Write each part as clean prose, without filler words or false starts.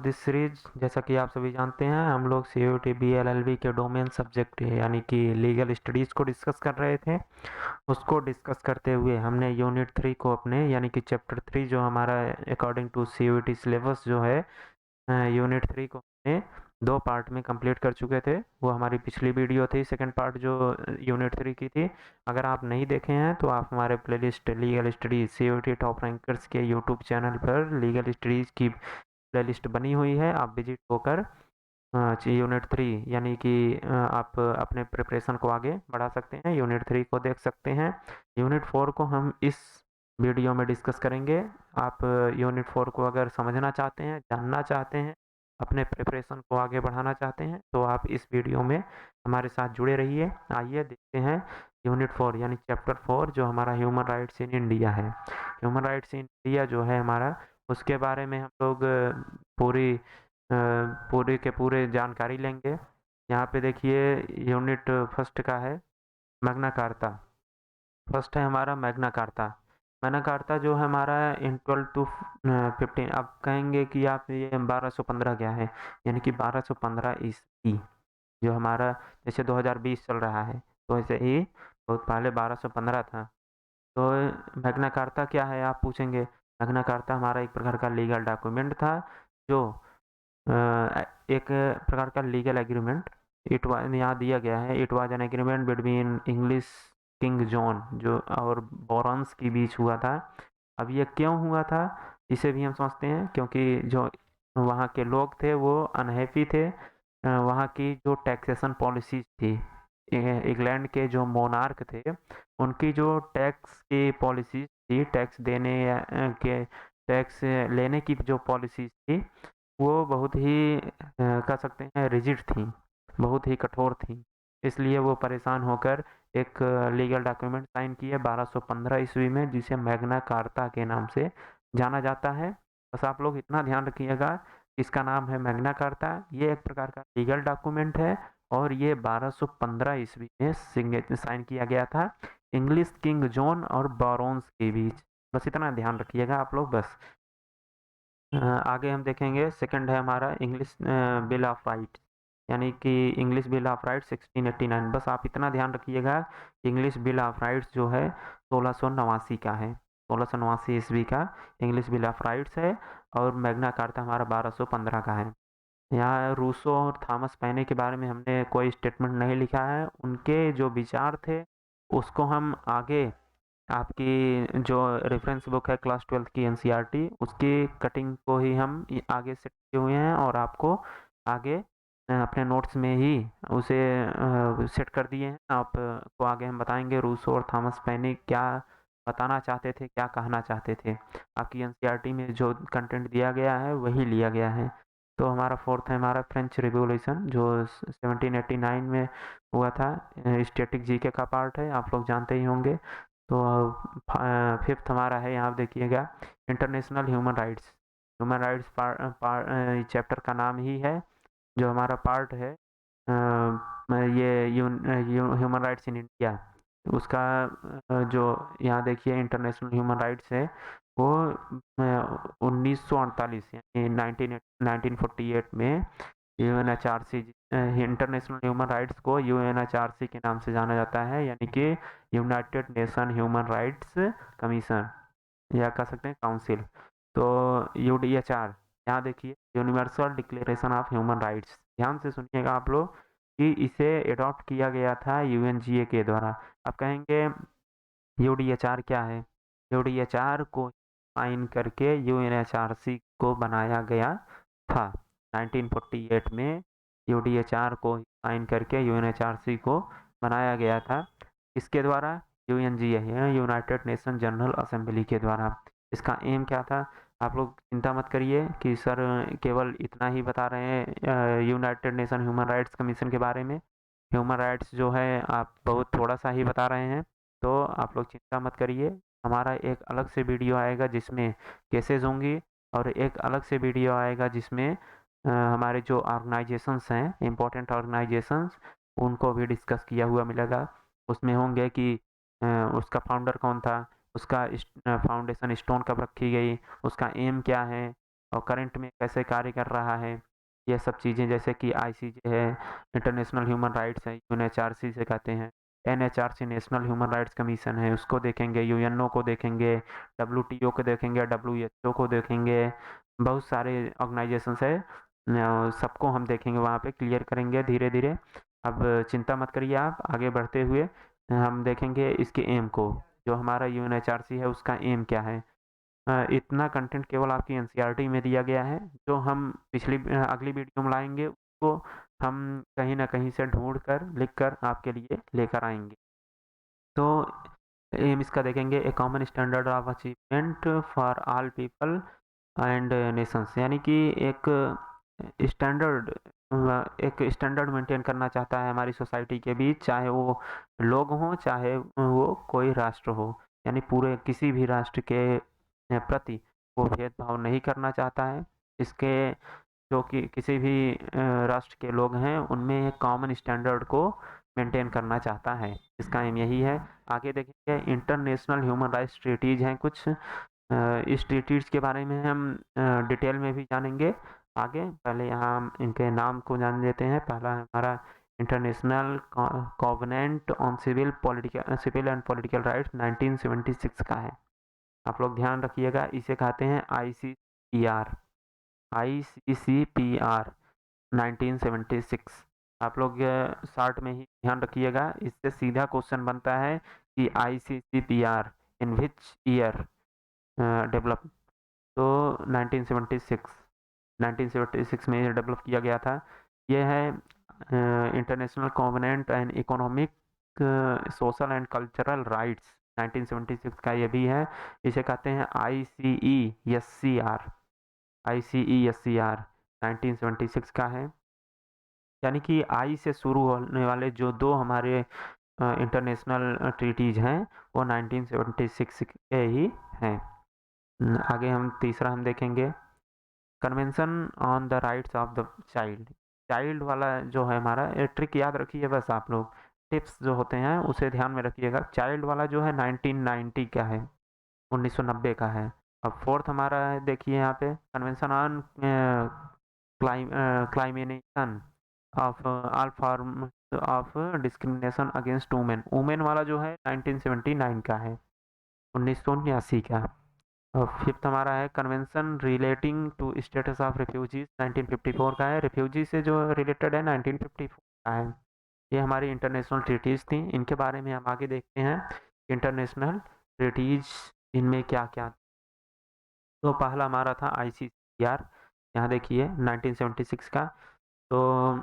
This series जैसा कि आप सभी जानते हैं हम लोग CUET BLLB के डोमेन सब्जेक्ट यानी कि लीगल स्टडीज़ को डिस्कस कर रहे थे। उसको डिस्कस करते हुए हमने यूनिट 3 को अपने यानी कि चैप्टर 3 जो हमारा अकॉर्डिंग टू CUET सिलेबस जो है यूनिट 3 को हमने 2 पार्ट में कंप्लीट कर चुके थे। वो हमारी पिछली वीडियो थी सेकंड पार्ट जो यूनिट 3 की थी। अगर आप नहीं देखे हैं तो आप हमारे playlist legal studies CUET top rankers के यूट्यूब चैनल पर लीगल स्टडीज़ की प्लेलिस्ट बनी हुई है, आप विजिट होकर यूनिट 3 यानी कि आप अपने प्रिपरेशन को आगे बढ़ा सकते हैं, यूनिट 3 को देख सकते हैं। यूनिट 4 को हम इस वीडियो में डिस्कस करेंगे। आप यूनिट 4 को अगर समझना चाहते हैं, जानना चाहते हैं, अपने प्रिपरेशन को आगे बढ़ाना चाहते हैं तो आप इस वीडियो में हमारे साथ जुड़े रहिए। आइए देखते हैं यूनिट 4 यानी चैप्टर 4 जो हमारा ह्यूमन राइट्स इन इंडिया है। ह्यूमन राइट्स इन इंडिया जो है हमारा, उसके बारे में हम लोग पूरी पूरे के पूरे जानकारी लेंगे। यहाँ पे देखिए यूनिट फर्स्ट का है मैग्ना कार्ता। फर्स्ट है हमारा मैग्ना कार्ता। मैग्ना कार्ता जो है हमारा इन 12 टू 15। आप कहेंगे कि आप ये 1215 क्या है, यानी कि 1215 ईस्वी जो हमारा, जैसे 2020 चल रहा है तो ऐसे ही बहुत पहले 1215 था। तो मैग्ना कार्ता क्या है आप पूछेंगे। मैग्ना कार्ता हमारा एक प्रकार का लीगल डॉक्यूमेंट था जो एक प्रकार का लीगल एग्रीमेंट इट वाज यहाँ दिया गया है। It was an agreement between English king John जो और बोरन्स के बीच हुआ था। अब ये क्यों हुआ था इसे भी हम समझते हैं, क्योंकि जो वहाँ के लोग थे वो अनहैप्पी थे। वहाँ की जो टैक्सेशन पॉलिसीज थी, इंग्लैंड के जो मोनार्क थे उनकी जो टैक्स की पॉलिसीज थी, टैक्स देने के टैक्स लेने की जो पॉलिसीज थी वो बहुत ही कह सकते हैं रिजिड थी, बहुत ही कठोर थी। इसलिए वो परेशान होकर एक लीगल डॉक्यूमेंट साइन किए 1215 ईस्वी में, जिसे मैग्ना कार्ता के नाम से जाना जाता है। बस आप लोग इतना ध्यान रखिएगा, इसका नाम है मैग्ना कार्ता। ये एक प्रकार का लीगल डॉक्यूमेंट है और ये 1215 ईस्वी में साइन किया गया था इंग्लिश किंग जॉन और बारोन्स के बीच। बस इतना ध्यान रखिएगा आप लोग। बस आगे हम देखेंगे सेकंड है हमारा इंग्लिश बिल ऑफ राइट्स, यानी कि इंग्लिश बिल ऑफ राइट्स 1689। बस आप इतना ध्यान रखिएगा, इंग्लिश बिल ऑफ राइट्स जो है 1689 का है, 1689 ईस्वी का इंग्लिश बिल ऑफ राइट्स है। और मैग्ना कार्ता हमारा 1215 का है। यहाँ रूसो और थॉमस पेने के बारे में हमने कोई स्टेटमेंट नहीं लिखा है। उनके जो विचार थे उसको हम आगे आपकी जो रेफरेंस बुक है क्लास 12 की NCERT उसकी कटिंग को ही हम आगे सेट किए हुए हैं और आपको आगे अपने नोट्स में ही उसे सेट कर दिए हैं। आपको आगे हम बताएंगे रूसो और थॉमस पेने क्या बताना चाहते थे, क्या कहना चाहते थे। आपकी NCERT में जो कंटेंट दिया गया है वही लिया गया है। तो हमारा फोर्थ है हमारा फ्रेंच रिवॉल्यूशन जो 1789 में हुआ था। स्टैटिक जीके का पार्ट है, आप लोग जानते ही होंगे। तो फिफ्थ हमारा है, यहाँ देखिएगा international human rights. Human rights chapter का नाम ही है, जो हमारा पार्ट है ये ह्यूमन राइट्स इन इंडिया। उसका जो यहाँ देखिए इंटरनेशनल ह्यूमन राइट्स है वो 1948 यानी 1948 में UNHRC, इंटरनेशनल ह्यूमन राइट्स को UNHRC के नाम से जाना जाता है, यानी कि United nation human rights commission या कह सकते हैं काउंसिल। तो UDHR यहाँ देखिए universal declaration of human rights. ध्यान से सुनिएगा आप लोग कि इसे अडॉप्ट किया गया था UNGA के द्वारा। आप कहेंगे UDHR क्या है। UDHR को साइन करके UNHRC को बनाया गया था 1948 में। UDHR को साइन करके UNHRC को बनाया गया था। इसके द्वारा UNGA है, यूनाइटेड नेशन जनरल असेंबली के द्वारा। इसका एम क्या था, आप लोग चिंता मत करिए कि सर केवल इतना ही बता रहे हैं United nation human rights commission के बारे में। ह्यूमन राइट्स जो है आप बहुत थोड़ा सा ही बता रहे हैं, तो आप लोग चिंता मत करिए। हमारा एक अलग से वीडियो आएगा जिसमें केसेस होंगी, और एक अलग से वीडियो आएगा जिसमें हमारे जो ऑर्गेनाइजेशंस हैं, इम्पोर्टेंट ऑर्गेनाइजेशंस, उनको भी डिस्कस किया हुआ मिलेगा। उसमें होंगे कि उसका फाउंडर कौन था, उसका फाउंडेशन स्टोन कब रखी गई, उसका एम क्या है, और करंट में कैसे कार्य कर रहा है। ये सब चीज़ें जैसे कि आईसीजे है, इंटरनेशनल ह्यूमन राइट्स है, यूएनएचआरसी से कहते हैं, NHRC national human rights commission है, उसको देखेंगे, यूएनओ को देखेंगे, डब्ल्यूटीओ को देखेंगे, डब्ल्यूएचओ को देखेंगे, बहुत सारे ऑर्गेनाइजेशंस है, सबको हम देखेंगे, वहाँ पे क्लियर करेंगे धीरे धीरे। अब चिंता मत करिए आप, आगे बढ़ते हुए हम देखेंगे इसके एम को, जो हमारा यूएनएचआरसी है उसका एम क्या है। इतना कंटेंट केवल आपकी एनसीईआरटी में दिया गया है, जो हम अगली वीडियो में लाएंगे उसको हम कहीं ना कहीं से ढूंढ कर लिख कर आपके लिए लेकर आएंगे। तो एम इसका देखेंगे, a common standard of achievement for all people and nations, यानी कि स्टैंडर्ड एक स्टैंडर्ड मेंटेन करना चाहता है हमारी सोसाइटी के बीच, चाहे वो लोग हों चाहे वो कोई राष्ट्र हो, यानी पूरे किसी भी राष्ट्र के प्रति वो भेदभाव नहीं करना चाहता है। इसके जो कि किसी भी राष्ट्र के लोग हैं उनमें एक कॉमन स्टैंडर्ड को मेंटेन करना चाहता है, इसका एम यही है। आगे देखेंगे इंटरनेशनल ह्यूमन राइट्स ट्रीटीज हैं कुछ, इस ट्रीटीज के बारे में हम डिटेल में भी जानेंगे आगे। पहले यहाँ हम इनके नाम को जान लेते हैं। पहला हमारा international covenant on civil and political rights 1976 का है। आप लोग ध्यान रखिएगा, इसे कहते हैं ICCPR, ICCPR 1976। आप लोग शॉर्ट में ही ध्यान रखिएगा, इससे सीधा क्वेश्चन बनता है कि ICCPR in which year develop. तो 1976 में ये डेवलप किया गया था। ये है international covenant and economic social and cultural rights, 1976 का ये भी है। इसे कहते हैं ICESCR, ICESCR 1976 का है। यानी कि आई से शुरू होने वाले जो दो हमारे इंटरनेशनल ट्रीटीज हैं वो 1976 के ही हैं। आगे हम तीसरा हम देखेंगे convention on the rights of the child. Child वाला जो है हमारा, ये ट्रिक याद रखिए बस, आप लोग टिप्स जो होते हैं उसे ध्यान में रखिएगा। चाइल्ड वाला जो है 1990 का है, 1990 का है। अब फोर्थ हमारा है, देखिए यहाँ पे convention on elimination of all form of discrimination against women. Women वाला जो है 1979 का है, 1979 का। और फिफ्थ हमारा है convention relating to status of refugees, 1954 का है। रिफ्यूजी से जो रिलेटेड है 1954 का है। ये हमारी इंटरनेशनल ट्रीटीज थी, इनके बारे में हम आगे देखते हैं। इंटरनेशनल ट्रीटीज इनमें क्या क्या। तो पहला हमारा था ICCPR, यहाँ देखिए 1976 का। तो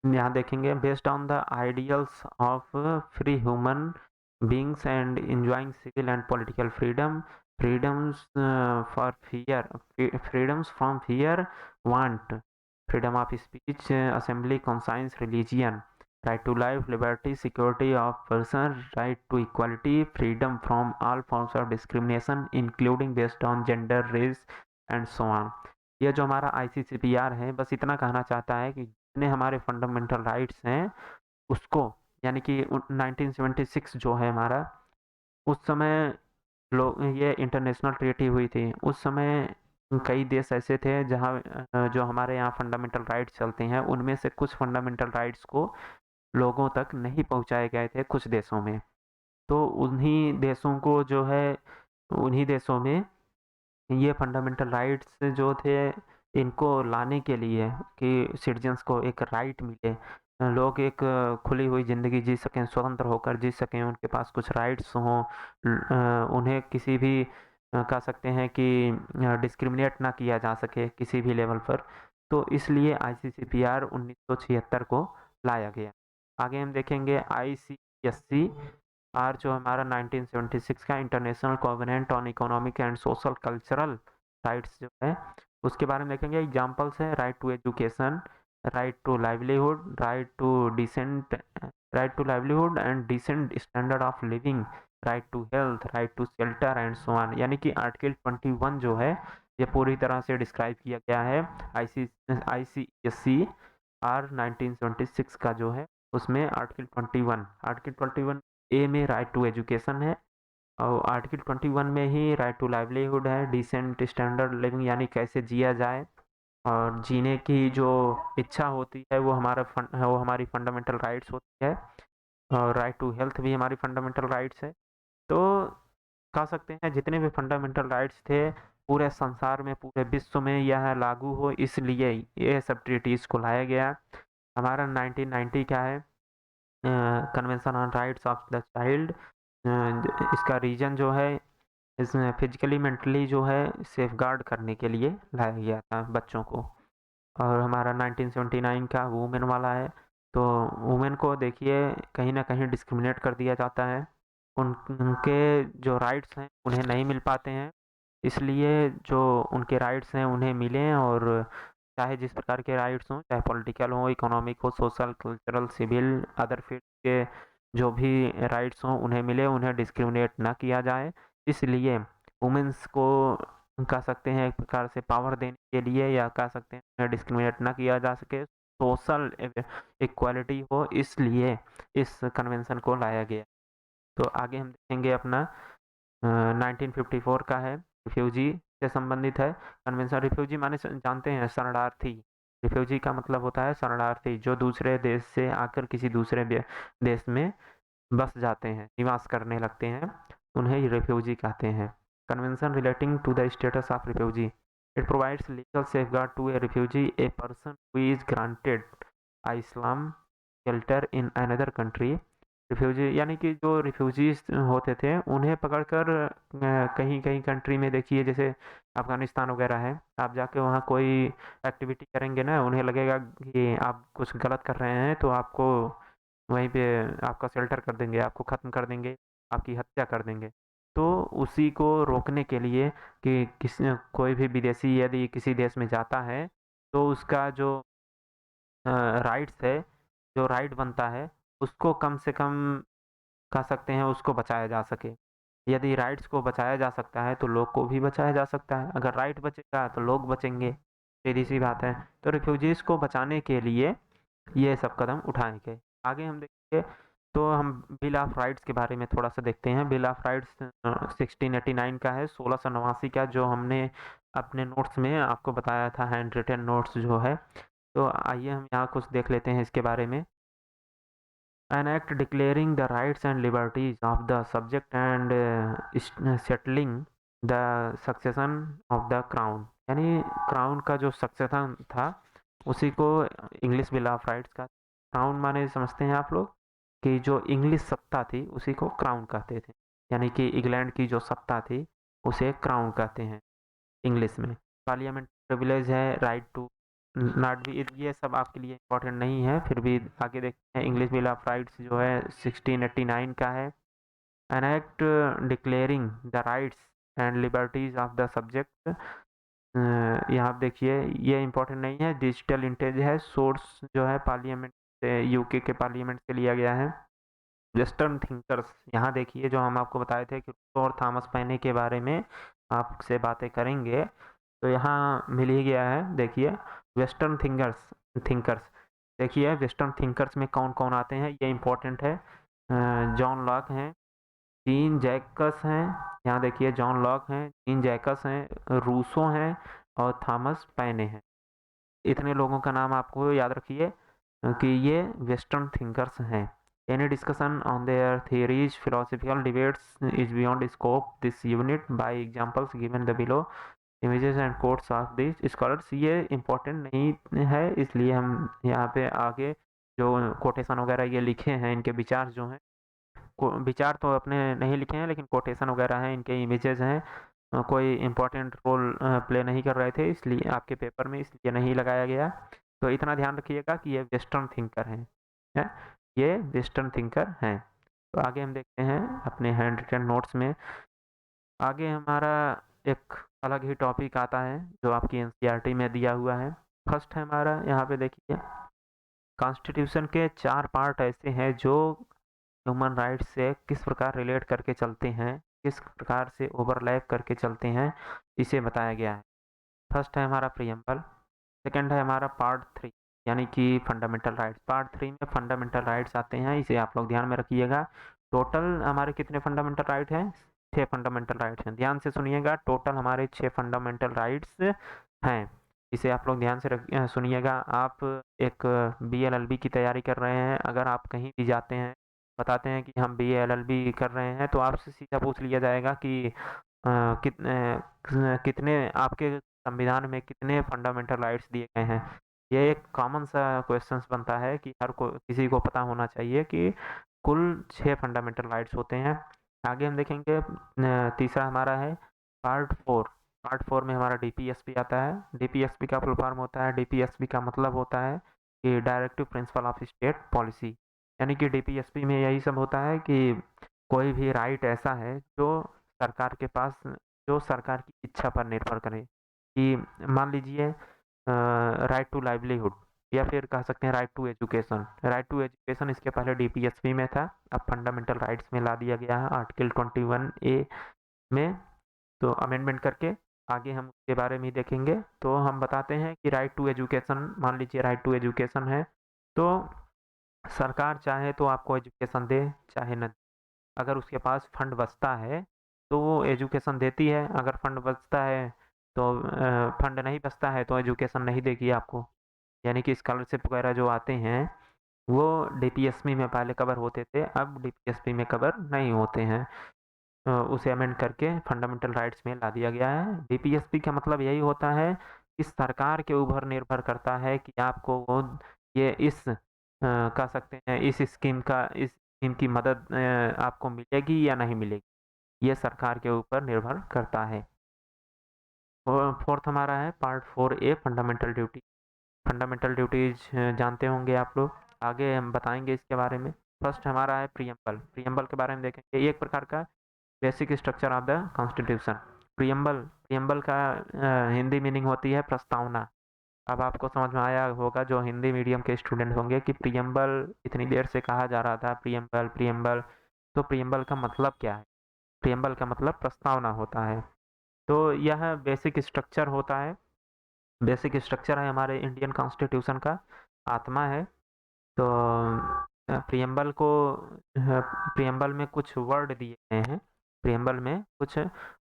यहाँ देखेंगे based on the ideals of free human beings and enjoying civil and political freedoms for fear, freedoms from fear, want, freedom of speech, assembly, conscience, religion, right to life, liberty, security of person, right to equality, freedom from all forms of discrimination including based on gender, race and so on। ये जो हमारा ICCPR है बस इतना कहना चाहता है कि जितने हमारे फंडामेंटल राइट्स हैं उसको, यानी कि 1976 जो है हमारा, उस समय लोग, ये इंटरनेशनल ट्रीटी हुई थी उस समय, कई देश ऐसे थे जहाँ जो हमारे यहाँ फंडामेंटल राइट्स चलते हैं उनमें से कुछ फंडामेंटल राइट्स को लोगों तक नहीं पहुँचाए गए थे कुछ देशों में। तो उन्हीं देशों को जो है, उन्हीं देशों में ये फंडामेंटल राइट्स जो थे इनको लाने के लिए कि सिटीजन्स को एक राइट मिले, लोग एक खुली हुई ज़िंदगी जी सकें, स्वतंत्र होकर जी सकें, उनके पास कुछ राइट्स हों, उन्हें किसी भी कह सकते हैं कि डिस्क्रिमिनेट ना किया जा सके किसी भी लेवल पर। तो इसलिए ICCPR 1976 को लाया गया। आगे हम देखेंगे ICSCR जो हमारा 1976 का international covenant on economic and social cultural rights जो है उसके बारे में देखेंगे। एग्जांपल्स है right to education, right to livelihood, right to livelihood and decent standard of living, right to health, right to shelter and so on. यानी कि article 21 जो है ये पूरी तरह से डिस्क्राइब किया गया है ICSCR 1976 का जो है उसमें। आर्टिकल 21 A में राइट टू एजुकेशन है, और आर्टिकल 21 में ही राइट टू लाइवलीहुड है, डिसेंट स्टैंडर्ड लिविंग यानी कैसे जिया जाए और जीने की जो इच्छा होती है वो वो हमारी फंडामेंटल राइट्स होती है, और राइट टू हेल्थ भी हमारी फंडामेंटल राइट्स है। तो कह सकते हैं जितने भी फंडामेंटल राइट्स थे पूरे संसार में, पूरे विश्व में यह लागू हो, इसलिए ये सब ट्रीटीज को लाया गया। हमारा 1990 क्या है, convention on rights of the child. इसका रीजन जो है, इसमें फिजिकली मेंटली जो है सेफ गार्ड करने के लिए लाया गया था बच्चों को। और हमारा 1979 का वुमेन वाला है। तो वुमेन को देखिए कहीं ना कहीं डिस्क्रिमिनेट कर दिया जाता है, उनके जो राइट्स हैं उन्हें नहीं मिल पाते हैं, इसलिए जो उनके राइट्स हैं उन्हें मिलें, और चाहे जिस प्रकार के राइट्स हों, चाहे पॉलिटिकल हो, इकोनॉमिक हो, social, cultural, civil, other field के जो भी राइट्स हों उन्हें मिले, उन्हें डिस्क्रिमिनेट ना किया जाए। इसलिए वुमेन्स को कह सकते हैं एक प्रकार से पावर देने के लिए, या कह सकते हैं उन्हें डिस्क्रिमिनेट ना किया जा सके, सोशल इक्वालिटी हो, इसलिए इस कन्वेंशन को लाया गया। तो आगे हम देखेंगे अपना 1954 का है, रिफ्यूजी से संबंधित है कन्वेंशन। रिफ्यूजी माने जानते हैं शरणार्थी। रिफ्यूजी का मतलब होता है शरणार्थी, जो दूसरे देश से आकर किसी दूसरे देश में बस जाते हैं, निवास करने लगते हैं, उन्हें रिफ्यूजी कहते हैं। Convention relating to the status of refugee, it provides legal safeguard to a refugee, a person who is granted asylum shelter in another country. Refugee यानी कि जो रिफ्यूजीज होते थे उन्हें पकड़कर कहीं कहीं कंट्री में, देखिए जैसे अफगानिस्तान वगैरह है, आप जाके वहाँ कोई एक्टिविटी करेंगे ना, उन्हें लगेगा कि आप कुछ गलत कर रहे हैं, तो आपको वहीं पे आपका शेल्टर कर देंगे, आपको ख़त्म कर देंगे, आपकी हत्या कर देंगे। तो उसी को रोकने के लिए कि कोई भी विदेशी यदि किसी देश में जाता है तो उसका जो राइट्स है, जो राइट बनता है, उसको कम से कम कह सकते हैं उसको बचाया जा सके। यदि राइट्स को बचाया जा सकता है तो लोग को भी बचाया जा सकता है, अगर राइट बचेगा तो लोग बचेंगे, सीधी सी बात है। तो रिफ्यूजीज को बचाने के लिए ये सब कदम उठाए गए। आगे हम देखेंगे तो हम बिल ऑफ राइट्स के बारे में थोड़ा सा देखते हैं। बिल ऑफ राइट्स 1689 का है, 1689 का, जो हमने अपने नोट्स में आपको बताया था, हैंड रिटन नोट्स जो है। तो आइए हम यहाँ कुछ देख लेते हैं इसके बारे में। An act declaring the rights and liberties of the subject and settling the succession of the crown, यानी क्राउन का जो सक्सेशन था उसी को इंग्लिश बिल ऑफ राइट्स का। क्राउन माने समझते हैं आप लोग कि जो इंग्लिश सत्ता थी उसी को क्राउन कहते थे, यानी कि इंग्लैंड की जो सत्ता थी उसे क्राउन कहते हैं इंग्लिश में। पार्लियामेंट प्रिविलेज है, राइट टू नॉट बी, ये सब आपके लिए इंपॉर्टेंट नहीं है, फिर भी आगे देखते हैं। इंग्लिश बिल ऑफ राइट्स जो है 1689 का है। An act declaring the rights and liberties of the subject, यहाँ आप देखिए ये इंपॉर्टेंट नहीं है, डिजिटल इंटेज है, सोर्स जो है पार्लियामेंट से, यूके के पार्लियामेंट से लिया गया है। वेस्टर्न थिंकर्स, यहाँ देखिए जो हम आपको बताए थे कि रूसो और थॉमस पेने के बारे में आपसे बातें करेंगे, तो यहाँ मिल ही गया है। देखिए वेस्टर्न थिंकर्स थिंकर्स देखिए वेस्टर्न थिंकर्स में कौन कौन आते हैं, ये इंपॉर्टेंट है। जॉन लॉक हैं, जीन जैकस हैं, यहाँ देखिए जॉन लॉक हैं, जीन जैकस हैं, रूसो हैं और थॉमस पेने हैं। इतने लोगों का नाम आपको याद रखिए कि ये वेस्टर्न थिंकर्स हैं। Any discussion on their theories, philosophical debates is beyond scope this unit by examples given the below, images and quotes of these scholars। ये important नहीं है, इसलिए हम यहाँ पे आगे जो कोटेशन वगैरह ये लिखे हैं, इनके विचार जो हैं, विचार तो अपने नहीं लिखे हैं लेकिन कोटेशन वगैरह हैं, इनके इमेजेस हैं, कोई इम्पोर्टेंट रोल प्ले नहीं कर रहे थे इसलिए आपके पेपर में, इसलिए नहीं लगाया गया। तो इतना ध्यान रखिएगा कि ये वेस्टर्न थिंकर हैं, है? ये वेस्टर्न थिंकर हैं। तो आगे हम देखते हैं अपने हैंड रिटन नोट्स में। आगे हमारा एक अलग ही टॉपिक आता है जो आपकी एनसीईआरटी में दिया हुआ है। फर्स्ट है हमारा, यहाँ पे देखिए, कॉन्स्टिट्यूशन के 4 पार्ट ऐसे हैं जो ह्यूमन राइट्स से किस प्रकार रिलेट करके चलते हैं, किस प्रकार से ओवरलैप करके चलते हैं, इसे बताया गया है। फर्स्ट है हमारा प्रीएम्बल, सेकंड है हमारा पार्ट 3 यानी कि फंडामेंटल राइट्स। पार्ट 3 में फंडामेंटल राइट्स आते हैं, इसे आप लोग ध्यान में रखिएगा। टोटल हमारे कितने फंडामेंटल राइट हैं? 6 फंडामेंटल राइट्स हैं। ध्यान से सुनिएगा, टोटल हमारे 6 फंडामेंटल राइट्स हैं। इसे आप लोग ध्यान से सुनिएगा। आप एक बीएलएलबी की तैयारी कर रहे हैं, अगर आप कहीं भी जाते हैं, बताते हैं कि हम बीएलएलबी कर रहे हैं, तो आपसे सीधा पूछ लिया जाएगा कि कितने आपके संविधान में कितने फंडामेंटल राइट्स दिए गए हैं। ये एक कॉमन सा क्वेश्चंस बनता है कि हर को किसी को पता होना चाहिए कि कुल 6 फंडामेंटल राइट्स होते हैं। आगे हम देखेंगे तीसरा हमारा है पार्ट 4। पार्ट 4 में हमारा डीपीएसपी आता है। डीपीएसपी का फुल फॉर्म होता है, डीपीएसपी का मतलब होता है कि directive principle of state policy. यानी कि डीपीएसपी में यही सब होता है कि कोई भी राइट ऐसा है जो सरकार के पास, जो सरकार की इच्छा पर निर्भर करे। कि मान लीजिए राइट टू लाइवलीहुड, या फिर कह सकते हैं right to education. Right to education इसके पहले डीपीएसपी में था, अब फंडामेंटल राइट्स में ला दिया गया है आर्टिकल 21A में। तो अमेंडमेंट करके आगे हम उसके बारे में ही देखेंगे। तो हम बताते हैं कि राइट टू एजुकेशन, मान लीजिए राइट टू एजुकेशन है, तो सरकार चाहे तो आपको एजुकेशन दे, चाहे न। अगर उसके पास फंड बचता है तो वो एजुकेशन देती है, अगर फंड बचता है तो फंड नहीं बचता है तो एजुकेशन नहीं देगी आपको। यानी कि स्कॉलरशिप वगैरह जो आते हैं वो डीपीएसपी में पहले कवर होते थे, अब डीपीएसपी में कवर नहीं होते हैं। उसे अमेंड करके फंडामेंटल राइट्स में ला दिया गया है। डीपीएसपी का मतलब यही होता है कि सरकार के ऊपर निर्भर करता है कि आपको वो ये इस कह सकते हैं इस स्कीम की मदद आपको मिलेगी या नहीं मिलेगी, ये सरकार के ऊपर निर्भर करता है। और फोर्थ हमारा है part 4A fundamental duty. Fundamental duties जानते होंगे आप लोग, आगे हम बताएंगे इसके बारे में। फर्स्ट हमारा है प्रियम्बल। प्रियम्बल के बारे में देखेंगे, एक प्रकार का basic structure of the constitution. Preamble, preamble का हिंदी मीनिंग होती है प्रस्तावना। अब आपको समझ में आया होगा जो हिंदी मीडियम के स्टूडेंट होंगे कि प्रियम्बल इतनी देर से कहा जा रहा था, प्रियम्बल प्रियम्बल। तो प्रियम्बल का मतलब क्या है? प्रियम्बल का मतलब प्रस्तावना होता है। तो यह बेसिक स्ट्रक्चर होता है, बेसिक स्ट्रक्चर है हमारे इंडियन कॉन्स्टिट्यूशन का, आत्मा है। तो प्रियम्बल को प्रियम्बल में कुछ वर्ड दिए गए हैं, प्रियम्बल में कुछ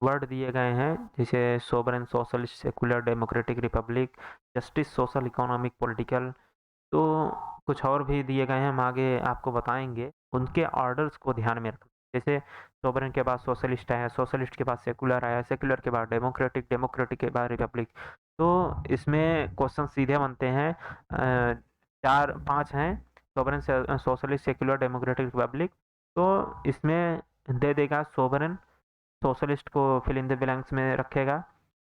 वर्ड दिए गए हैं, जैसे sovereign, socialist, secular, democratic, Republic, justice, social, economic, political. तो कुछ और भी दिए गए हैं, हम आगे आपको बताएंगे। उनके ऑर्डर्स को ध्यान में रखना, जैसे सोवरेन के बाद सोशलिस्ट आया, सोशलिस्ट के बाद सेकुलर आया, सेकुलर के बाद डेमोक्रेटिक, डेमोक्रेटिक के बाद रिपब्लिक। तो इसमें क्वेश्चन सीधे बनते हैं, 4-5 हैं, sovereign, socialist, secular, democratic, Republic. तो इसमें दे देगा सोवरेन, सोशलिस्ट को फिल इन द ब्लैंक्स में रखेगा,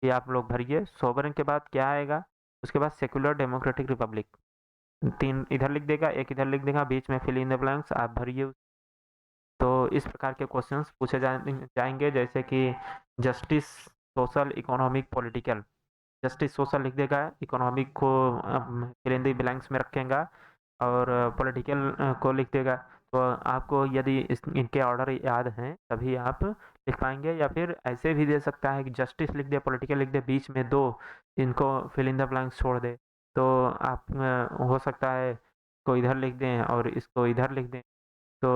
ये आप लोग भरिए। सोवरेन के बाद क्या आएगा, उसके बाद सेकुलर, डेमोक्रेटिक, रिपब्लिक, 3 इधर लिख देगा, 1 इधर लिख देगा, बीच में फिल इन द ब्लैंक्स आप भरिए। तो इस प्रकार के क्वेश्चंस पूछे जाएंगे, जैसे कि justice, social, economic, political. Justice, social लिख देगा, इकोनॉमिक को फिल इन द ब्लैंक्स में रखेगा, और पॉलिटिकल को लिख देगा। तो आपको यदि इनके ऑर्डर याद हैं तभी आप लिख पाएंगे, या फिर ऐसे भी दे सकता है कि जस्टिस लिख दे, पॉलिटिकल लिख दे, बीच में 2 इनको फिल इन द ब्लैंक्स छोड़ दे। तो आप हो सकता है को इधर लिख दें और इसको इधर लिख दें। तो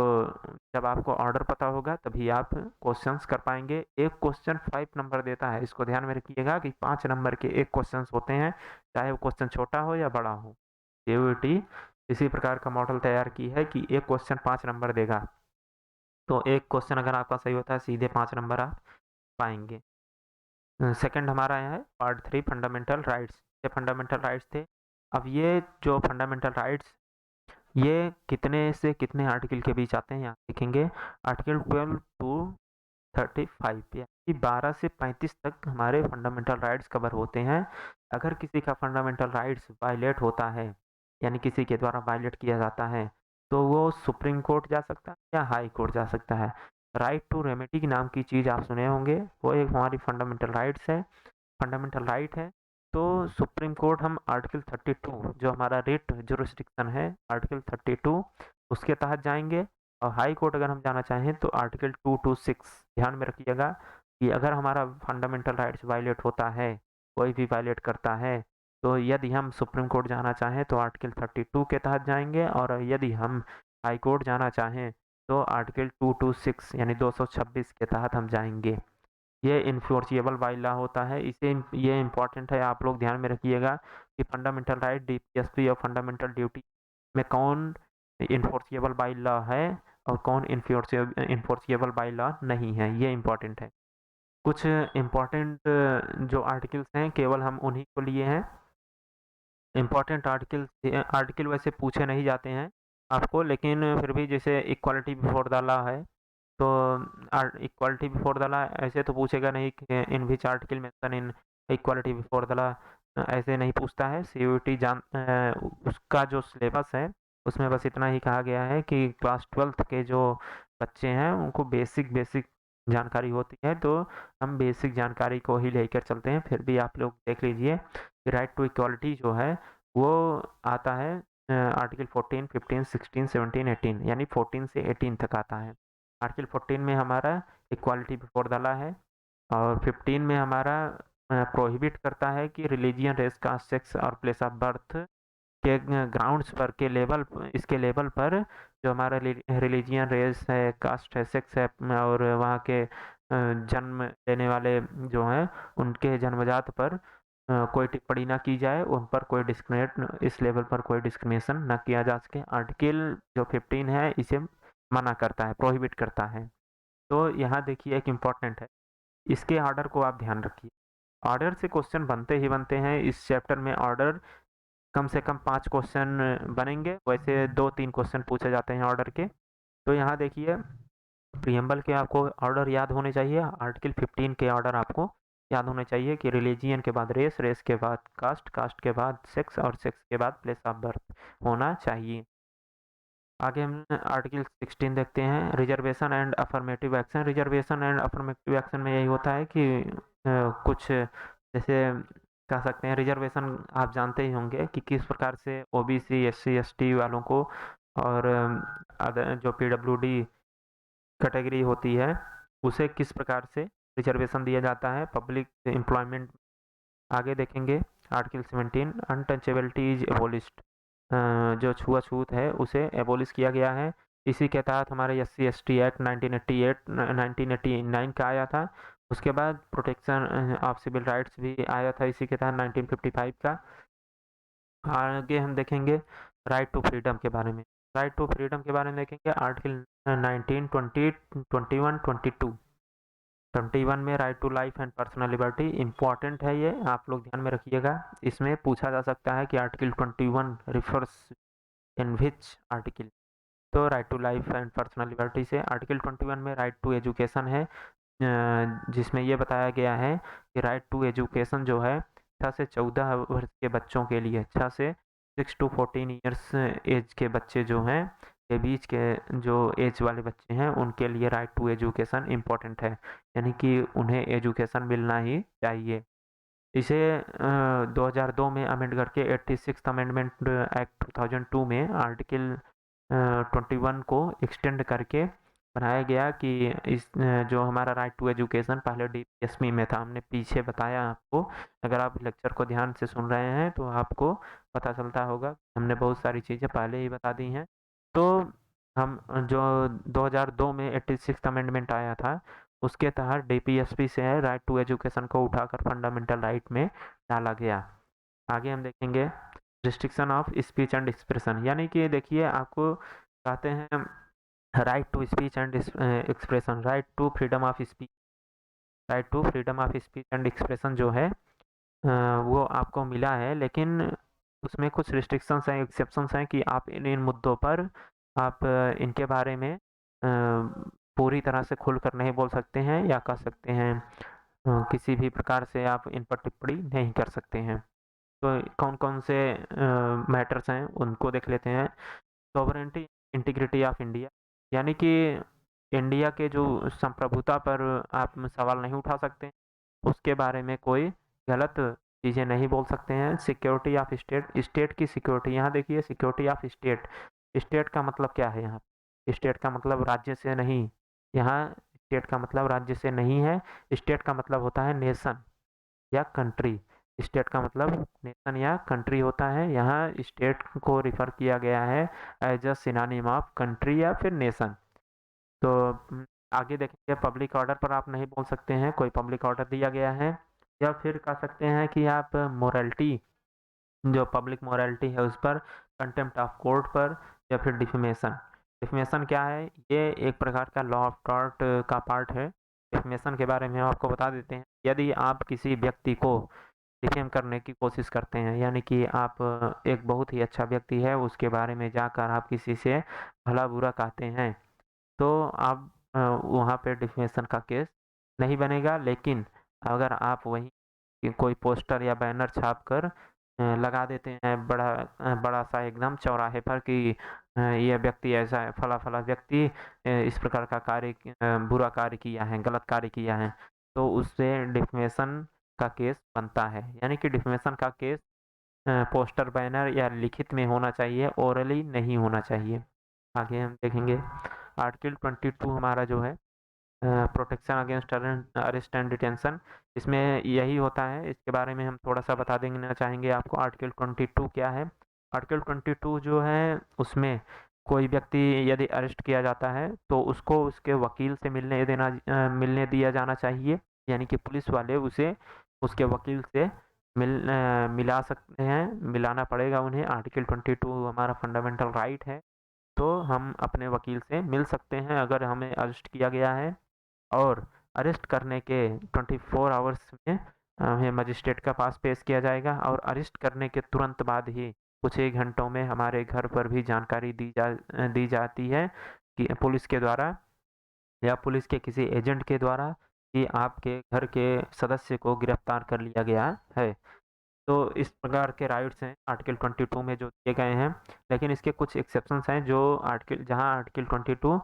जब आपको ऑर्डर पता होगा तभी आप क्वेश्चंस कर पाएंगे। एक क्वेश्चन 5 नंबर देता है, इसको ध्यान में रखिएगा कि 5 नंबर के एक क्वेश्चंस होते हैं, चाहे वो क्वेश्चन छोटा हो या बड़ा हो। सीयूईटी इसी प्रकार का मॉडल तैयार की है कि एक क्वेश्चन 5 नंबर देगा। तो एक क्वेश्चन अगर आपका सही होता है सीधे 5 नंबर आप पाएंगे। सेकंड हमारा है पार्ट 3 फंडामेंटल राइट्स। ये फंडामेंटल राइट्स थे। अब ये जो फंडामेंटल राइट्स, ये कितने से कितने आर्टिकल के बीच आते हैं यहाँ देखेंगे। आर्टिकल 12 टू 35, यानी 12 से 35 तक हमारे फंडामेंटल राइट्स कवर होते हैं। अगर किसी का फंडामेंटल राइट्स वायलेट होता है, यानी किसी के द्वारा वायलेट किया जाता है, तो वो सुप्रीम कोर्ट जा सकता है या हाई कोर्ट जा सकता है। राइट टू रेमेडी नाम की चीज़ आप सुने होंगे, वो एक हमारी फंडामेंटल राइट्स है, फंडामेंटल राइट है। तो सुप्रीम कोर्ट हम आर्टिकल 32 जो हमारा रिट जुरिस्डिक्शन है, आर्टिकल 32 उसके तहत जाएंगे। और हाई कोर्ट अगर हम जाना चाहें तो आर्टिकल 226। ध्यान में रखिएगा कि अगर हमारा फंडामेंटल राइट्स वायलेट होता है, कोई भी वायलेट करता है, तो यदि हम सुप्रीम कोर्ट जाना चाहें तो आर्टिकल 32 के तहत जाएंगे, और यदि हम हाई कोर्ट जाना चाहें तो आर्टिकल 226 यानी 226 के तहत हम जाएंगे। ये इन्फोर्सिएबल बाय लॉ होता है। इसे ये इम्पोर्टेंट है, आप लोग ध्यान में रखिएगा कि फंडामेंटल राइट, डीपीएसपी और फंडामेंटल ड्यूटी में कौन इन्फोर्सिएबल बाय लॉ है और कौन इन्फोर्सिएबल बाय लॉ नहीं है, ये इम्पोर्टेंट है। कुछ इम्पोर्टेंट जो आर्टिकल्स हैं केवल हम उन्हीं को लिए हैं। इम्पोर्टेंट आर्टिकल वैसे पूछे नहीं जाते हैं आपको, लेकिन फिर भी जैसे इक्वालिटी बिफोर द लॉ है, तो इक्वालिटी बिफोर द लॉ ऐसे तो पूछेगा नहीं कि in which article mention in equality before the law, ऐसे नहीं पूछता है। सीयूईटी उसका जो सिलेबस है उसमें बस इतना ही कहा गया है कि क्लास 12th के जो बच्चे हैं उनको बेसिक बेसिक जानकारी होती है, तो हम बेसिक जानकारी को ही लेकर चलते हैं। फिर भी आप लोग देख लीजिए कि राइट टू इक्वालिटी जो है वो आता है आर्टिकल 14, 15, 16, 17, 18 यानी 14 से 18 तक आता है। आर्टिकल 14 में हमारा इक्वालिटी बिफोर द लॉ है, और 15 में हमारा प्रोहिबिट करता है कि रिलीजियन, रेस, कास्ट, सेक्स और प्लेस ऑफ बर्थ के ग्राउंड्स पर के लेवल इसके लेवल पर जो हमारा रिलीजियन, रेस है, कास्ट है, सेक्स है और वहाँ के जन्म लेने वाले जो हैं उनके जन्मजात पर कोई टिप्पणी ना की जाए, उन पर कोई डिस्क्रिमिनेट इस लेवल पर कोई डिस्क्रिमिनेशन ना किया जा सके। आर्टिकल जो 15 है इसे मना करता है, प्रोहिबिट करता है। तो यहाँ देखिए एक इम्पॉर्टेंट है, इसके ऑर्डर को आप ध्यान रखिए। ऑर्डर से क्वेश्चन बनते ही बनते हैं इस चैप्टर में। ऑर्डर कम से कम 5 क्वेश्चन बनेंगे, वैसे 2-3 क्वेश्चन पूछे जाते हैं ऑर्डर के। तो यहाँ देखिए प्रियम्बल के आपको ऑर्डर याद होने चाहिए। आर्टिकल 15 के ऑर्डर आपको याद होने चाहिए कि रिलीजियन के बाद रेस, रेस के बाद कास्ट, कास्ट के बाद सेक्स और सेक्स के बाद प्लेस ऑफ बर्थ होना चाहिए। आगे हम आर्टिकल 16 देखते हैं, reservation and affirmative action. Reservation and affirmative action में यही होता है कि कुछ जैसे कह सकते हैं रिजर्वेशन आप जानते ही होंगे कि किस प्रकार से ओबीसी, एससी, एसटी वालों को और जो पीडब्ल्यूडी कैटेगरी होती है उसे किस प्रकार से रिजर्वेशन दिया जाता है पब्लिक एम्प्लॉयमेंट। आगे देखेंगे आर्टिकल 17, अनटचेबिलिटी इज एबोलिश्ड। जो छुआछूत है उसे एबोलिश किया गया है। इसी के तहत हमारे SC/ST एक्ट 1989 का आया था। उसके बाद प्रोटेक्शन ऑफ सिविल राइट्स भी आया था इसी के तहत 1955 का। आगे हम देखेंगे राइट टू फ्रीडम के बारे में। राइट टू फ्रीडम के बारे में देखेंगे आर्टिकल 19, 20, 21, 22। 21 में right to life and personal liberty important है, ये आप लोग ध्यान में रखिएगा। इसमें पूछा जा सकता है कि article 21 refers in which article. तो right to life and personal liberty से आर्टिकल 21 में राइट टू एजुकेशन है, जिसमें ये बताया गया है कि राइट टू एजुकेशन जो है 6 से 14 वर्ष के बच्चों के लिए, 6 से 6 to 14 ईयर्स एज के बच्चे जो हैं, के बीच के जो एज वाले बच्चे हैं उनके लिए राइट टू एजुकेशन इम्पोर्टेंट है, यानी कि उन्हें एजुकेशन मिलना ही चाहिए। इसे 2002 में अमेंड करके 86th अमेंडमेंट एक्ट 2002 में आर्टिकल 21 को एक्सटेंड करके बनाया गया कि इस जो हमारा राइट टू एजुकेशन पहले डीपीएसपी में था, हमने पीछे बताया आपको। अगर आप लेक्चर को ध्यान से सुन रहे हैं तो आपको पता चलता होगा, हमने बहुत सारी चीज़ें पहले ही बता दी हैं। तो हम जो 2002 में 86th अमेंडमेंट आया था उसके तहत डीपीएसपी से राइट टू एजुकेशन को उठाकर फंडामेंटल राइट में डाला गया। आगे हम देखेंगे restriction of speech and expression, यानी कि देखिए आपको कहते हैं right to speech and expression, right to freedom of speech. Right to freedom of speech and expression जो है वो आपको मिला है, लेकिन उसमें कुछ रिस्ट्रिक्शंस हैं, एक्सेप्शंस हैं कि आप इन मुद्दों पर आप इनके बारे में पूरी तरह से खुलकर नहीं बोल सकते हैं, या कह सकते हैं किसी भी प्रकार से आप इन पर टिप्पणी नहीं कर सकते हैं। तो कौन कौन से मैटर्स हैं उनको देख लेते हैं। सॉवरेनिटी, इंटीग्रिटी ऑफ इंडिया, यानी कि इंडिया के जो संप्रभुता पर आप सवाल नहीं उठा सकते, उसके बारे में कोई गलत चीज़ें नहीं बोल सकते हैं। सिक्योरिटी ऑफ स्टेट, स्टेट की सिक्योरिटी, यहाँ देखिए सिक्योरिटी ऑफ स्टेट, स्टेट का मतलब क्या है यहाँ, स्टेट का मतलब राज्य से नहीं, यहाँ स्टेट का मतलब राज्य से नहीं है। स्टेट का मतलब होता है नेशन या कंट्री, स्टेट का मतलब नेशन या कंट्री होता है। यहाँ स्टेट को रिफर किया गया है as a synonym of country या फिर नेशन। तो आगे देखेंगे पब्लिक ऑर्डर पर आप नहीं बोल सकते हैं, कोई पब्लिक ऑर्डर दिया गया है, या फिर कह सकते हैं कि आप मोरालिटी, जो पब्लिक मोरालिटी है उस पर, कंटेम्प्ट ऑफ कोर्ट पर, या फिर डिफेमेशन। डिफेमेशन क्या है? ये एक प्रकार का लॉ ऑफ टॉर्ट का पार्ट है। डिफेमेशन के बारे में हम आपको बता देते हैं। यदि आप किसी व्यक्ति को डिफेम करने की कोशिश करते हैं, यानी कि आप एक बहुत ही अच्छा व्यक्ति है उसके बारे में जाकर आप किसी से भला बुरा कहते हैं, तो आप वहाँ पे डिफेमेशन का केस नहीं बनेगा। लेकिन अगर आप वहीं कि कोई पोस्टर या बैनर छाप कर लगा देते हैं बड़ा सा एकदम चौराहे पर कि ये व्यक्ति ऐसा है, फला फला व्यक्ति इस प्रकार का बुरा कार्य किया है, गलत कार्य किया है, तो उससे डिफेमेशन का केस बनता है। यानी कि डिफेमेशन का केस पोस्टर बैनर या लिखित में होना चाहिए, ओरली नहीं होना चाहिए। आगे हम देखेंगे आर्टिकल 22 हमारा जो है protection against arrest and detention, इसमें यही होता है। इसके बारे में हम थोड़ा सा बता देना चाहेंगे आपको। आर्टिकल 22 क्या है? आर्टिकल 22 जो है उसमें कोई व्यक्ति यदि अरेस्ट किया जाता है तो उसको उसके वकील से मिलने दिया जाना चाहिए। यानी कि पुलिस वाले उसे उसके वकील से मिला सकते हैं, मिलाना पड़ेगा उन्हें। आर्टिकल 22 हमारा फंडामेंटल राइट है, तो हम अपने वकील से मिल सकते हैं अगर हमें अरेस्ट किया गया है। और अरेस्ट करने के 24 आवर्स में हमें मजिस्ट्रेट का पास पेश किया जाएगा, और अरेस्ट करने के तुरंत बाद ही कुछ ही घंटों में हमारे घर पर भी जानकारी दी जाती है कि पुलिस के द्वारा या पुलिस के किसी एजेंट के द्वारा कि आपके घर के सदस्य को गिरफ्तार कर लिया गया है। तो इस प्रकार के राइट्स हैं आर्टिकल 22 में जो दिए गए हैं। लेकिन इसके कुछ एक्सेप्शंस हैं जो जहां आर्टिकल 22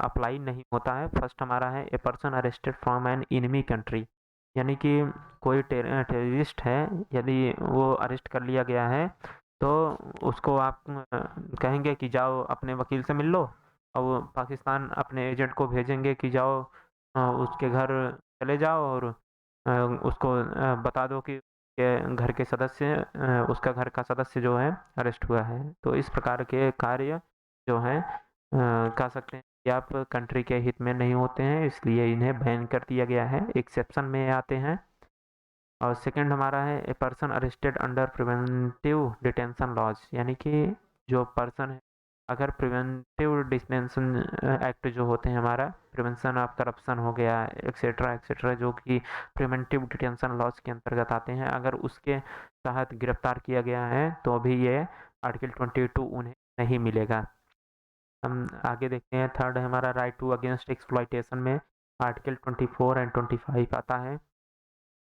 अप्लाई नहीं होता है। फर्स्ट हमारा है a person arrested from an enemy country, यानी कि कोई टेररिस्ट है, यदि वो अरेस्ट कर लिया गया है तो उसको आप कहेंगे कि जाओ अपने वकील से मिल लो, और वो पाकिस्तान अपने एजेंट को भेजेंगे कि जाओ उसके घर चले जाओ और उसको बता दो कि के घर के सदस्य उसका घर का सदस्य जो है अरेस्ट हुआ है। तो इस प्रकार के कार्य जो हैं कह सकते हैं कि आप कंट्री के हित में नहीं होते हैं, इसलिए इन्हें बैन कर दिया गया है, एक्सेप्शन में आते हैं। और सेकंड हमारा है a person arrested under preventive detention laws, यानी कि जो पर्सन है अगर प्रिवेंटिव डिटेंशन एक्ट जो होते हैं हमारा प्रिवेंशन ऑफ करप्शन हो गया एक्सेट्रा एक्सेट्रा, जो कि प्रिवेंटिव डिटेंशन लॉज के अंतर्गत आते हैं, अगर उसके तहत गिरफ्तार किया गया है तो अभी ये आर्टिकल 22 उन्हें नहीं मिलेगा। हम आगे देखते हैं थर्ड है हमारा राइट टू अगेंस्ट एक्सप्लॉइटेशन में आर्टिकल 24 एंड 25 आता है।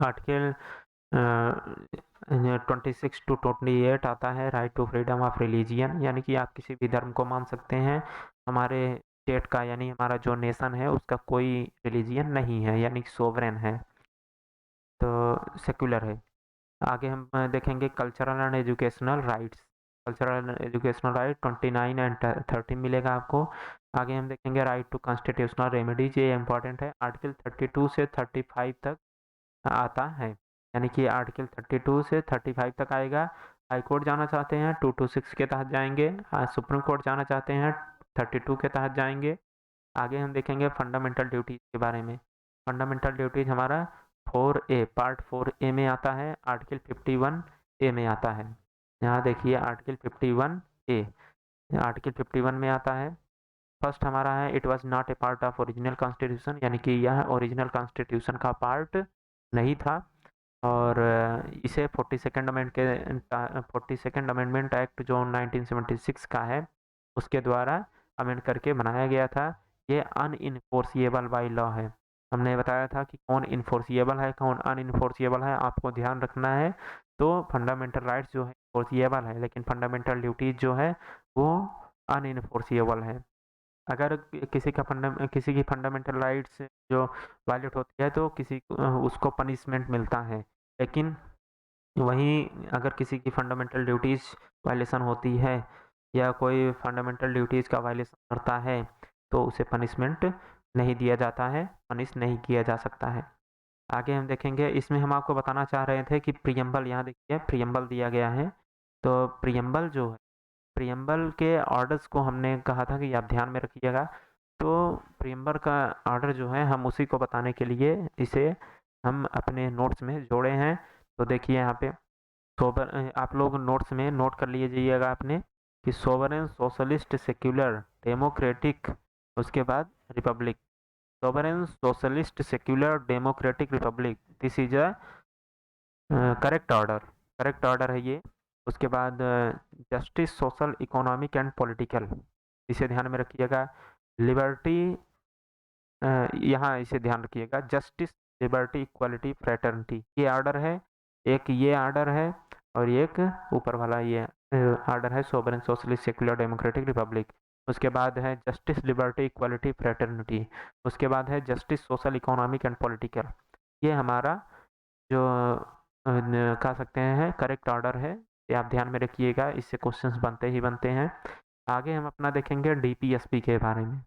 आर्टिकल 26 to 28 आता है right to freedom of religion, यानी कि आप किसी भी धर्म को मान सकते हैं। हमारे स्टेट का यानी हमारा जो नेशन है उसका कोई रिलीजियन नहीं है, यानी कि सोवरेन है, तो सेक्युलर है। आगे हम देखेंगे cultural and educational rights. Cultural and educational right 29 and 30 मिलेगा आपको। आगे हम देखेंगे राइट टू कॉन्स्टिट्यूशनल रेमेडीज, ये इंपॉर्टेंट है, आर्टिकल 32 से 35 तक आता है। यानी कि आर्टिकल 32 से 35 तक आएगा। हाई कोर्ट जाना चाहते हैं 226 के तहत जाएंगे, सुप्रीम कोर्ट जाना चाहते हैं 32 के तहत जाएंगे। आगे हम देखेंगे फंडामेंटल ड्यूटीज के बारे में। फंडामेंटल ड्यूटीज हमारा 4A पार्ट 4A में आता है, आर्टिकल 51A में आता है। यहाँ देखिए आर्टिकल 51A आर्टिकल 51 में आता है। फर्स्ट हमारा है it was not a part of original constitution, यानी कि यह ओरिजिनल कॉन्स्टिट्यूशन का पार्ट नहीं था, और इसे 42nd अमेंडमेंट एक्ट जो 1976 का है उसके द्वारा अमेंड करके बनाया गया था। ये अनइनफोर्सिएबल बाई लॉ है। हमने बताया था कि कौन इन्फोर्सिएबल है कौन अनइनफोर्सिएबल है, आपको ध्यान रखना है। तो फंडामेंटल राइट्स जो है इन्फोर्सिएबल है, लेकिन फंडामेंटल ड्यूटीज जो है वो अनइनफोर्सिएबल है। अगर किसी की फंडामेंटल राइट्स जो वायलेट होती है तो उसको पनिशमेंट मिलता है। लेकिन वहीं अगर किसी की फंडामेंटल ड्यूटीज वायलेशन होती है या कोई फंडामेंटल ड्यूटीज का वायलेशन करता है तो उसे पनिशमेंट नहीं दिया जाता है, पनिश नहीं किया जा सकता है। आगे हम देखेंगे, इसमें हम आपको बताना चाह रहे थे कि प्रियम्बल, यहाँ देखिए प्रियम्बल दिया गया है। तो प्रियम्बल जो है प्रियम्बल के ऑर्डर्स को हमने कहा था कि आप ध्यान में रखिएगा। तो प्रियम्बर का ऑर्डर जो है हम उसी को बताने के लिए इसे हम अपने नोट्स में जोड़े हैं। तो देखिए यहाँ पे आप लोग नोट्स में नोट कर लीजिएगा आपने कि सोवरेन सोशलिस्ट सेक्युलर डेमोक्रेटिक, उसके बाद Republic. Sovereign socialist secular democratic Republic, this is a correct order, correct order है ये। उसके बाद justice social economic and political, इसे ध्यान में रखिएगा। लिबर्टी, यहाँ इसे ध्यान रखिएगा, जस्टिस लिबर्टी इक्वालिटी फ्रेटर्निटी, ये ऑर्डर है। एक ये ऑर्डर है और एक ऊपर वाला ये ऑर्डर है sovereign socialist secular democratic Republic. उसके बाद है जस्टिस लिबर्टी इक्वालिटी फ्रेटर्निटी। उसके बाद है justice social economic and political. ये हमारा जो कह सकते हैं करेक्ट ऑर्डर है, ये आप ध्यान में रखिएगा, इससे क्वेश्चंस बनते ही बनते हैं। आगे हम अपना देखेंगे डीपीएसपी के बारे में।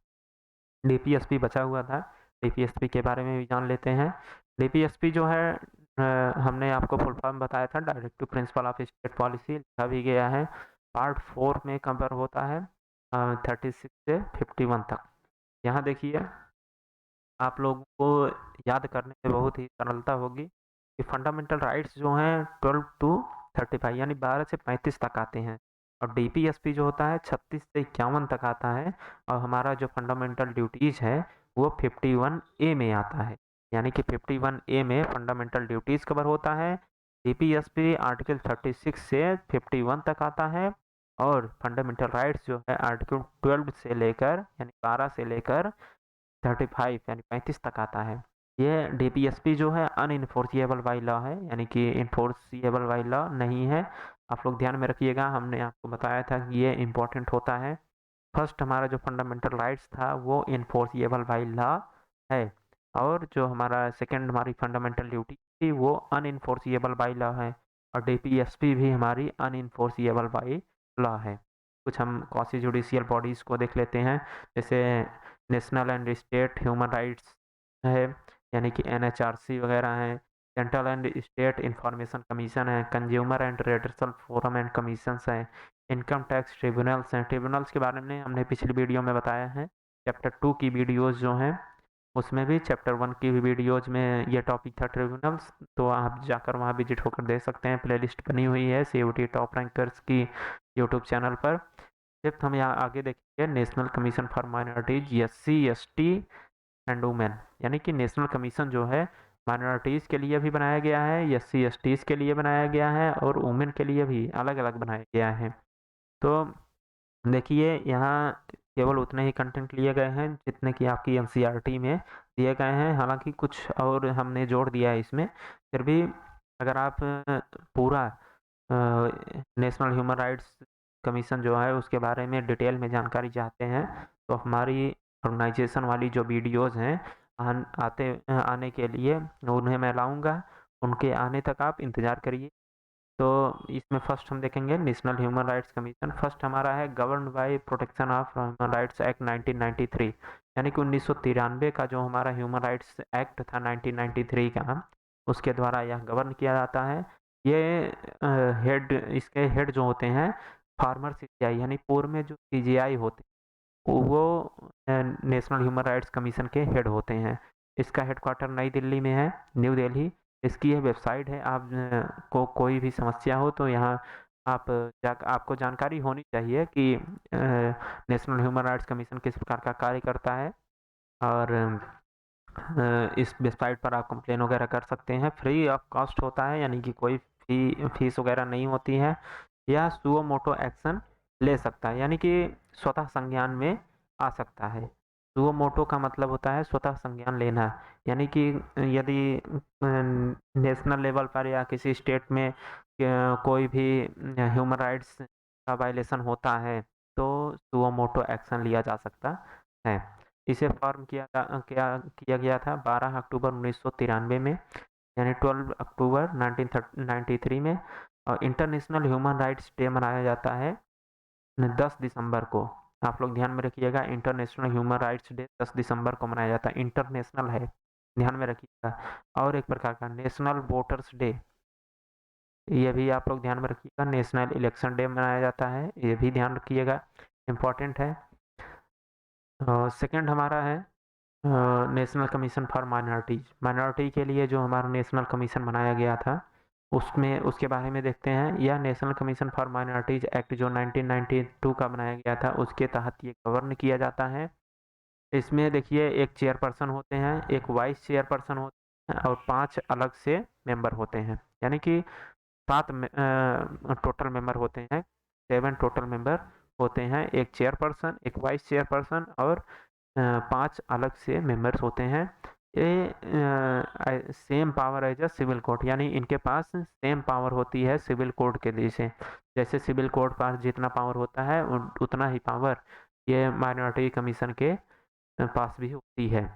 डीपीएसपी बचा हुआ था, डीपीएसपी के बारे में भी जान लेते हैं। डीपीएसपी जो है हमने आपको फुल फॉर्म बताया था, directive principle of state policy, लिखा भी गया है। पार्ट 4 में कवर होता है 36 से 51 तक। यहाँ देखिए आप लोगों को याद करने में बहुत ही सरलता होगी कि फंडामेंटल राइट्स जो हैं 12 टू 35 यानी 12 से 35 तक आते हैं, और डीपीएसपी जो होता है 36 से 51 तक आता है। और हमारा जो फंडामेंटल ड्यूटीज है वो 51A में आता है, यानी कि 51A में फंडामेंटल ड्यूटीज कवर होता है। डीपीएसपी आर्टिकल 36 से 51 तक आता है, और फंडामेंटल राइट्स जो है आर्टिकल 12 से लेकर यानी 12 से लेकर 35 यानी 35 तक आता है। ये डीपीएसपी जो है अनइन्फोर्सिएबल बाई लॉ है, यानी कि इन्फोर्सिएबल बाई लॉ नहीं है। आप लोग ध्यान में रखिएगा, हमने आपको बताया था कि ये इम्पोर्टेंट होता है। फर्स्ट हमारा जो फंडामेंटल राइट्स था वो इन्फोर्सिएबल बाई लॉ है, और जो हमारा सेकेंड हमारी फंडामेंटल ड्यूटी थी वो अनइन्फोर्सिएबल बाई लॉ है, और डीपीएसपी भी हमारी अनइन्फोर्सिएबल बाई लॉ है। कुछ हम क्वासी जुडिशियल बॉडीज़ को देख लेते हैं, जैसे national and state human rights है, यानी कि एनएचआरसी वगैरह है। Central and state information commission है, consumer and redressal forum and commissions है, इनकम टैक्स ट्रिब्यूनल्स हैं। ट्रिब्यूनल्स के बारे में हमने पिछली वीडियो में बताया है, चैप्टर 2 की वीडियोज़ जो हैं उसमें भी, चैप्टर 1 की भी वीडियोज़ में ये टॉपिक था ट्रिब्यूनल्स, तो आप जाकर वहाँ विजिट होकर देख सकते हैं। प्लेलिस्ट बनी हुई है सीयूटी टॉप रैंकर्स की यूट्यूब चैनल पर। फिफ्थ हम यहाँ आगे देखेंगे national commission for minorities, SC ST and women, यानी कि नेशनल कमीशन जो है माइनॉरिटीज़ के लिए भी बनाया गया है, एससी एसटीज़ के लिए बनाया गया है, और वुमेन के लिए भी अलग अलग बनाया गया है। तो देखिए यहाँ केवल उतने ही कंटेंट लिए गए हैं जितने कि आपकी एनसीईआरटी में दिए गए हैं, हालांकि कुछ और हमने जोड़ दिया है इसमें। फिर भी अगर आप पूरा नेशनल ह्यूमन राइट्स कमीशन जो है उसके बारे में डिटेल में जानकारी चाहते हैं, तो हमारी ऑर्गेनाइजेशन वाली जो वीडियोज़ हैं आने के लिए उन्हें मैं लाऊंगा, उनके आने तक आप इंतज़ार करिए। तो इसमें फर्स्ट हम देखेंगे national human rights commission. First हमारा है govern by protection of human rights act 1993, यानी कि 1993 का जो हमारा ह्यूमन राइट्स एक्ट था 1993 का, उसके द्वारा यह गवर्न किया जाता है। ये हेड, इसके हेड जो होते हैं फार्मर सीजीआई, यानी पूर्व में जो सीजीआई होते हैं वो नेशनल ह्यूमन राइट्स कमीशन के हेड होते हैं। इसका हेडक्वार्टर नई दिल्ली में है, न्यू दिल्ली। इसकी यह वेबसाइट है, आप को कोई भी समस्या हो तो यहाँ आप आपको जानकारी होनी चाहिए कि नेशनल ह्यूमन राइट्स कमीशन किस प्रकार का कार्य करता है, और इस वेबसाइट पर आप कंप्लेन वगैरह कर सकते हैं। फ्री ऑफ कॉस्ट होता है, यानी कि कोई फीस वगैरह नहीं होती है। यह सुओ मोटो एक्शन ले सकता है, यानी कि स्वतः संज्ञान में आ सकता है। सुओ मोटो का मतलब होता है स्वतः संज्ञान लेना, यानी कि यदि नेशनल लेवल पर या किसी स्टेट में कोई भी ह्यूमन राइट्स का वायलेशन होता है तो सुओ मोटो एक्शन लिया जा सकता है। इसे फॉर्म किया गया था 12 अक्टूबर 1993 में, यानी 12 अक्टूबर 1993 में। और इंटरनेशनल ह्यूमन राइट्स डे मनाया जाता है 10 दिसंबर को। आप लोग ध्यान में रखिएगा, इंटरनेशनल ह्यूमन राइट्स डे 10 दिसंबर को मनाया जाता है, इंटरनेशनल है, ध्यान में रखिएगा। और एक प्रकार का नेशनल वोटर्स डे, ये भी आप लोग ध्यान में रखिएगा। नेशनल इलेक्शन डे मनाया जाता है, ये भी ध्यान रखिएगा, इम्पोर्टेंट है। सेकंड हमारा है national commission for minorities. Minority के लिए जो हमारा नेशनल कमीशन बनाया गया था उसमें उसके बारे में देखते हैं। यह national commission for minorities act जो 1992 का बनाया गया था उसके तहत ये गवर्न किया जाता है। इसमें देखिए एक चेयरपर्सन होते हैं, एक वाइस चेयरपर्सन होते हैं और 5 अलग से मेंबर होते हैं, यानी कि 7 टोटल मेंबर होते हैं। 7 टोटल मेंबर होते हैं, एक चेयरपर्सन, एक वाइस चेयरपर्सन और 5 अलग से मेंबर्स होते हैं। ये same power as a civil court, यानी इनके पास सेम पावर होती है सिविल कोर्ट के जैसे। जैसे सिविल कोर्ट पास जितना पावर होता है उतना ही पावर ये माइनॉरिटी कमीशन के पास भी होती है।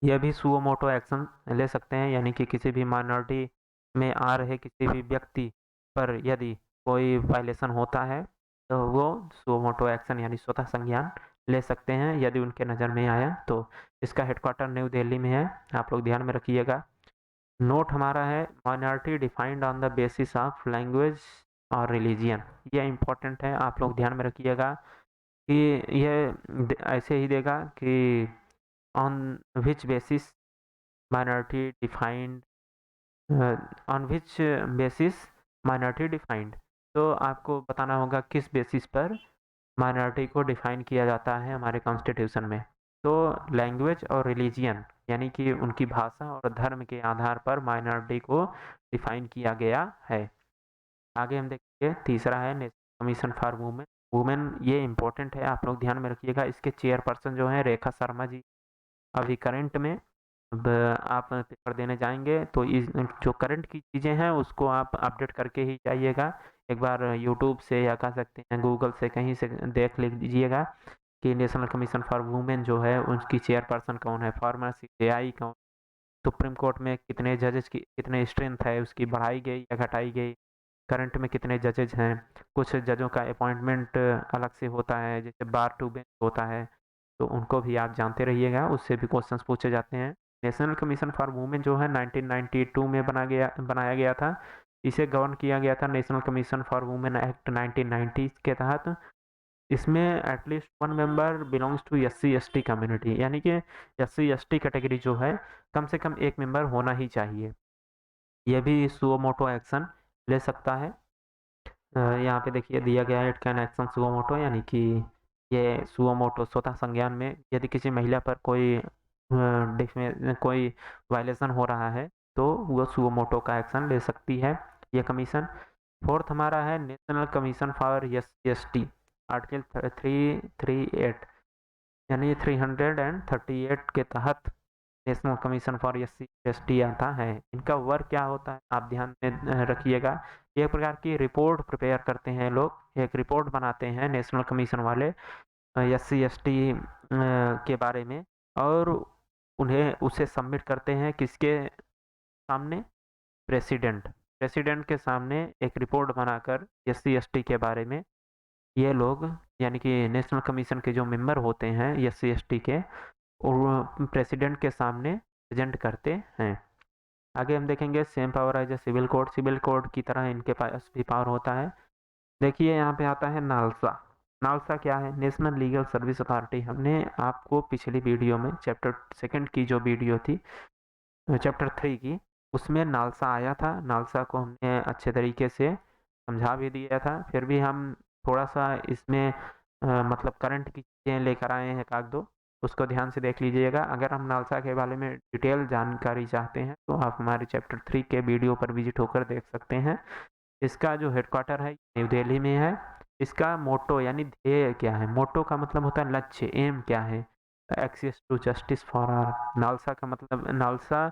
यह भी सुओ मोटो एक्शन ले सकते हैं, यानी कि किसी भी माइनॉरिटी में आ रहे किसी भी व्यक्ति पर यदि कोई वायलेशन होता है तो वो सुओ मोटो एक्शन यानी स्वतः संज्ञान ले सकते हैं यदि उनके नज़र में आया तो। इसका हेडक्वार्टर न्यू दिल्ली में है, आप लोग ध्यान में रखिएगा। नोट हमारा है minority defined on the basis of language और रिलीजियन। ये इम्पोर्टेंट है, आप लोग ध्यान में रखिएगा कि ये ऐसे ही देगा कि on which basis minority defined on which basis minority defined। तो आपको बताना होगा किस बेसिस पर माइनॉरिटी को डिफाइन किया जाता है हमारे कॉन्स्टिट्यूशन में। तो लैंग्वेज और रिलीजियन यानी कि उनकी भाषा और धर्म के आधार पर माइनॉरिटी को डिफाइन किया गया है। आगे हम देखेंगे तीसरा है national commission for women. Women ये इम्पोर्टेंट है, आप लोग ध्यान में रखिएगा। इसके चेयरपर्सन जो है रेखा शर्मा जी अभी करंट में। अब आप पेपर देने जाएंगे तो इस जो करंट की चीज़ें हैं उसको आप अपडेट करके ही जाइएगा। एक बार यूट्यूब से या कह सकते हैं गूगल से कहीं से देख लीजिएगा कि नेशनल कमीशन फॉर वुमेन जो है उसकी चेयरपर्सन कौन है, फॉर्मर सीजेआई कौन, सुप्रीम कोर्ट में कितने जजेस की कितने स्ट्रेंथ है उसकी बढ़ाई गई या घटाई गई, करंट में कितने जजेज हैं। कुछ जजों का अपॉइंटमेंट अलग से होता है, जैसे बार टू बेंच होता है, तो उनको भी आप जानते रहिएगा, उससे भी क्वेश्चंस पूछे जाते हैं। नेशनल कमीशन फॉर वुमेन जो है 1992 में बनाया गया था। इसे गवर्न किया गया था national commission for women act 1990 के तहत। इसमें at least 1 member belongs to SC ST community, यानी कि SC ST कैटेगरी जो है कम से कम एक मेंबर होना ही चाहिए। यह भी सुओ मोटो एक्शन ले सकता है। यहाँ पे देखिए दिया गया है it can action suo motu, यानी कि ये सुओ मोटो स्वतः संज्ञान में यदि किसी महिला पर कोई वायलेशन हो रहा है तो वो सुओ मोटो का एक्शन ले सकती है ये कमीशन। फोर्थ हमारा है national commission for SC ST article 338, यानी 338 के तहत national commission for SC ST आता है। इनका वर्क क्या होता है आप ध्यान में रखिएगा। एक प्रकार की रिपोर्ट प्रिपेयर करते हैं लोग, एक रिपोर्ट बनाते हैं नेशनल कमीशन वाले SC ST के बारे में, और उन्हें उसे सबमिट करते हैं किसके सामने, प्रेसिडेंट। प्रेसिडेंट के सामने एक रिपोर्ट बनाकर SC ST के बारे में ये लोग यानी कि नेशनल कमीशन के जो मेंबर होते हैं SC ST के और प्रेसिडेंट के सामने प्रेजेंट करते हैं। आगे हम देखेंगे same power as a civil court. Civil court की तरह इनके पास भी पावर होता है। देखिए यहाँ पे आता है नालसा। नालसा क्या है, नेशनल लीगल सर्विस अथॉरिटी। हमने आपको पिछली वीडियो में चैप्टर 2 की जो वीडियो थी चैप्टर 3 की उसमें नालसा आया था। नालसा को हमने अच्छे तरीके से समझा भी दिया था, फिर भी हम थोड़ा सा इसमें मतलब करंट की चीज़ें लेकर आए हैं एक दो, उसको ध्यान से देख लीजिएगा। अगर हम नालसा के बारे में डिटेल जानकारी चाहते हैं तो आप हमारे चैप्टर 3 के वीडियो पर विजिट होकर देख सकते हैं। इसका जो हेडक्वार्टर है न्यू दिल्ली में है। इसका मोटो यानी ध्येय क्या है, मोटो का मतलब होता है लक्ष्य, एम क्या है, access to justice for all. NALSA का मतलब, नालसा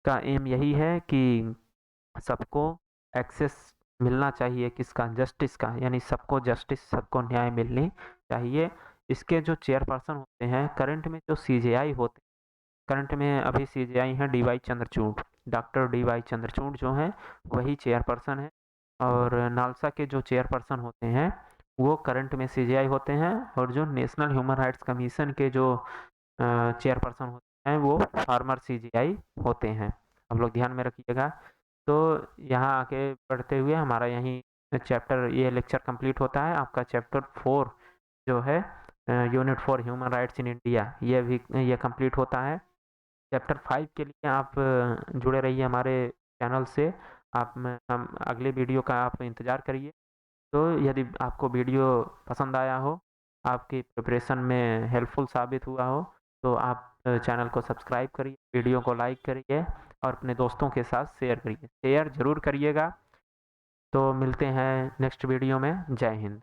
का एम यही है कि सबको एक्सेस मिलना चाहिए, किसका, जस्टिस का, यानी सबको जस्टिस, सबको न्याय मिलनी चाहिए। इसके जो चेयरपर्सन होते हैं करंट में जो CJI होते हैं, करंट में अभी CJI हैं DY Chandrachud, doctor DY Chandrachud जो हैं वही चेयरपर्सन है। और नालसा के जो चेयरपर्सन होते हैं वो करंट में CJI होते हैं, और जो नेशनल ह्यूमन राइट्स कमीशन के जो चेयरपर्सन होते हैं वो फॉर्मर CJI होते हैं। आप लोग ध्यान में रखिएगा। तो यहाँ आगे बढ़ते हुए हमारा यहीं चैप्टर ये लेक्चर कंप्लीट होता है। आपका चैप्टर 4 जो है unit for human rights in India, ये कंप्लीट होता है। चैप्टर 5 के लिए आप जुड़े रहिए हमारे चैनल से। हम अगले वीडियो का आप इंतज़ार करिए। तो यदि आपको वीडियो पसंद आया हो, आपकी प्रिपरेशन में हेल्पफुल साबित हुआ हो, तो आप चैनल को सब्सक्राइब करिए, वीडियो को लाइक करिए और अपने दोस्तों के साथ शेयर करिए। शेयर ज़रूर करिएगा। तो मिलते हैं नेक्स्ट वीडियो में। जय हिंद।